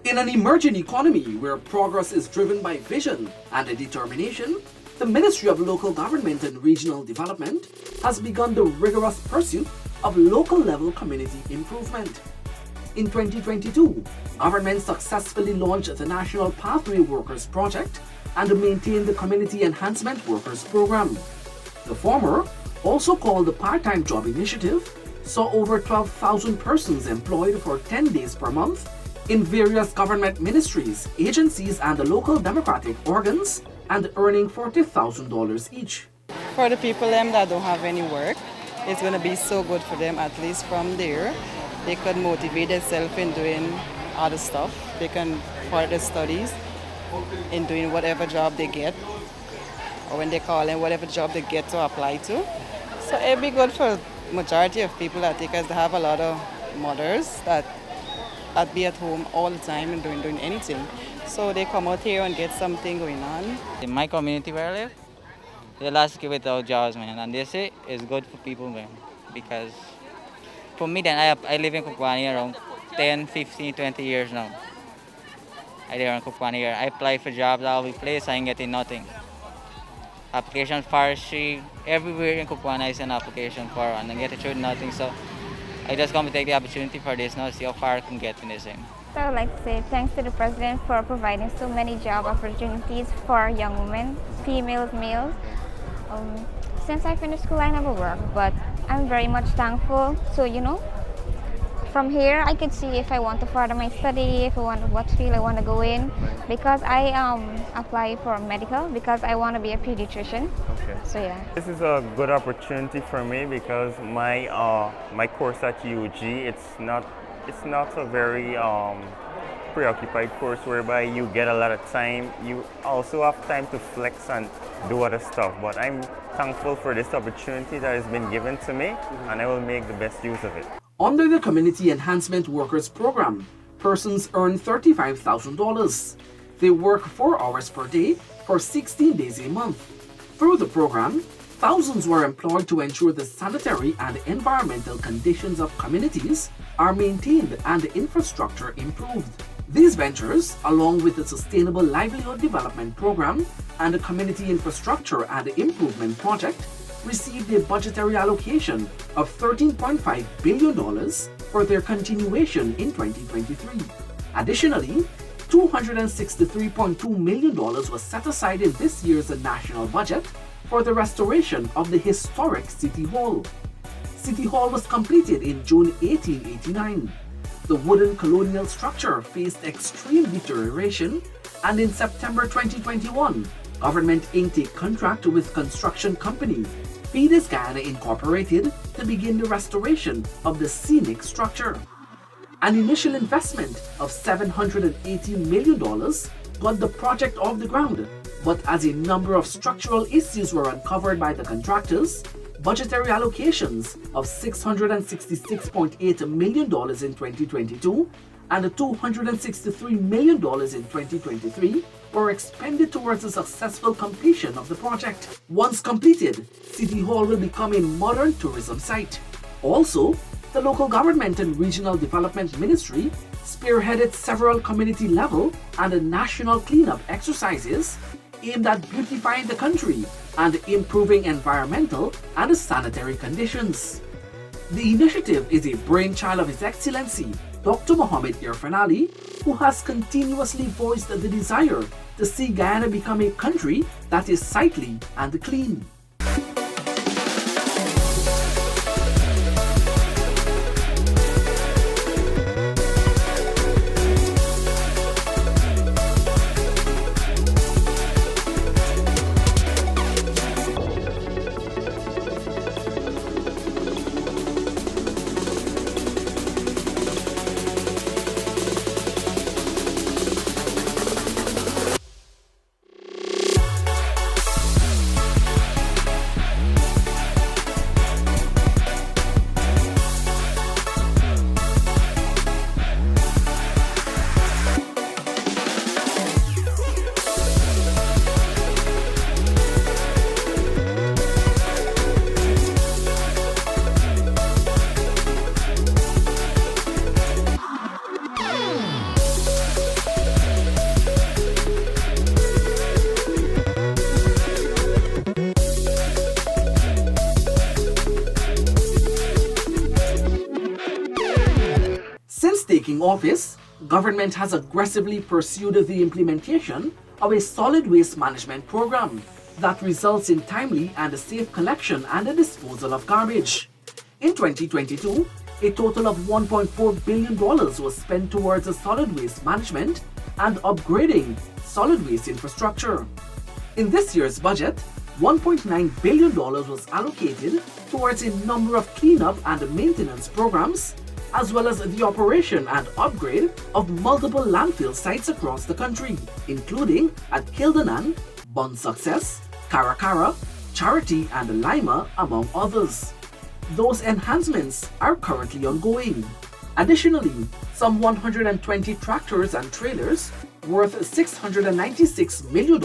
In an emerging economy where progress is driven by vision and determination, the Ministry of Local Government and Regional Development has begun the rigorous pursuit of local-level community improvement. In 2022, government successfully launched the National Pathway Workers Project and maintained the Community Enhancement Workers Program. The former, also called the Part-Time Job Initiative, saw over 12,000 persons employed for 10 days per month in various government ministries, agencies, and the local democratic organs, and earning $40,000 each. For the people that don't have any work, it's going to be so good for them. At least from there, they could motivate themselves in doing other stuff. They can further their studies in doing whatever job they get, or when they call in, whatever job they get to apply to. So it'd be good for majority of people, I think, as they have a lot of mothers that be at home all the time and doing anything. So they come out here and get something going on. In my community where I live, they last give without jobs, man, and they say it's good for people, man, because for me, then I live in Kukwani around 10, 15, 20 years now. I live in Kukwani here. I apply for jobs all over the place, I ain't getting nothing. Application forestry, everywhere in Kukwani I send application for and I get it through nothing. So I just come to take the opportunity for this now, see how far I can get in this thing. So I would like to say thanks to the President for providing so many job opportunities for young women, females, males. Since I finished school, I never worked, but I'm very much thankful. So, from here, I could see if I want to further my study, if I want what field I want to go in, because I apply for medical because I want to be a pediatrician. Okay. So yeah. This is a good opportunity for me because my course at UG it's not a very preoccupied course whereby you get a lot of time. You also have time to flex and do other stuff. But I'm thankful for this opportunity that has been given to me, and I will make the best use of it. Under the Community Enhancement Workers Program, persons earn $35,000. They work 4 hours per day for 16 days a month. Through the program, thousands were employed to ensure the sanitary and environmental conditions of communities are maintained and the infrastructure improved. These ventures, along with the Sustainable Livelihood Development Program and the Community Infrastructure and Improvement Project, received a budgetary allocation of $13.5 billion for their continuation in 2023. Additionally, $263.2 million was set aside in this year's national budget for the restoration of the historic City Hall. City Hall was completed in June 1889. The wooden colonial structure faced extreme deterioration, and in September 2021, Government inked a contract with construction company Fides Guyana Incorporated to begin the restoration of the scenic structure. An initial investment of $780 million got the project off the ground, but as a number of structural issues were uncovered by the contractors, budgetary allocations of $666.8 million in 2022 and $263 million in 2023 were expended towards the successful completion of the project. Once completed, City Hall will become a modern tourism site. Also, the Local Government and Regional Development Ministry spearheaded several community-level and national cleanup exercises aimed at beautifying the country and improving environmental and sanitary conditions. The initiative is a brainchild of His Excellency Dr. Mohammed Irfan Ali, who has continuously voiced the desire to see Guyana become a country that is sightly and clean. taking office, government has aggressively pursued the implementation of a solid waste management program that results in timely and safe collection and disposal of garbage. In 2022, a total of $1.4 billion was spent towards solid waste management and upgrading solid waste infrastructure. In this year's budget, $1.9 billion was allocated towards a number of cleanup and maintenance programs, as well as the operation and upgrade of multiple landfill sites across the country, including at Kildanan, Bon Success, Caracara, Charity, and Lima, among others. Those enhancements are currently ongoing. Additionally, some 120 tractors and trailers worth $696 million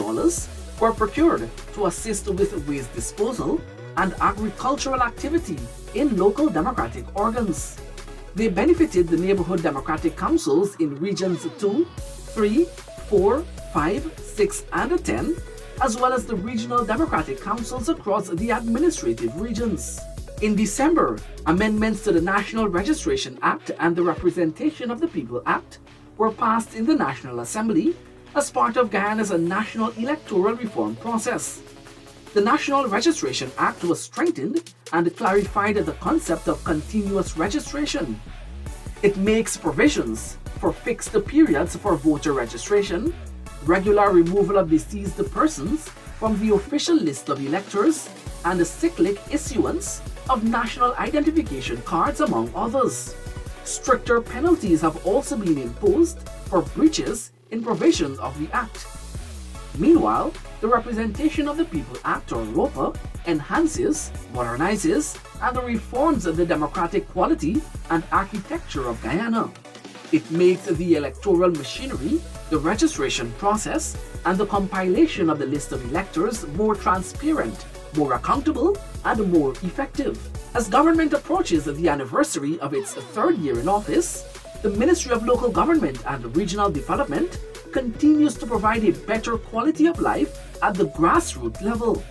were procured to assist with waste disposal and agricultural activity in local democratic organs. They benefited the neighborhood democratic councils in regions 2, 3, 4, 5, 6, and 10, as well as the regional democratic councils across the administrative regions. In December, amendments to the National Registration Act and the Representation of the People Act were passed in the National Assembly as part of Guyana's national electoral reform process. The National Registration Act was strengthened and clarified the concept of continuous registration. It makes provisions for fixed periods for voter registration, regular removal of deceased persons from the official list of electors, and cyclic issuance of national identification cards, among others. Stricter penalties have also been imposed for breaches in provisions of the Act. Meanwhile, the Representation of the People Act, or ROPA, enhances, modernizes, and reforms the democratic quality and architecture of Guyana. It makes the electoral machinery, the registration process, and the compilation of the list of electors more transparent, more accountable, and more effective. As government approaches the anniversary of its third year in office, the Ministry of Local Government and Regional Development continues to provide a better quality of life at the grassroots level.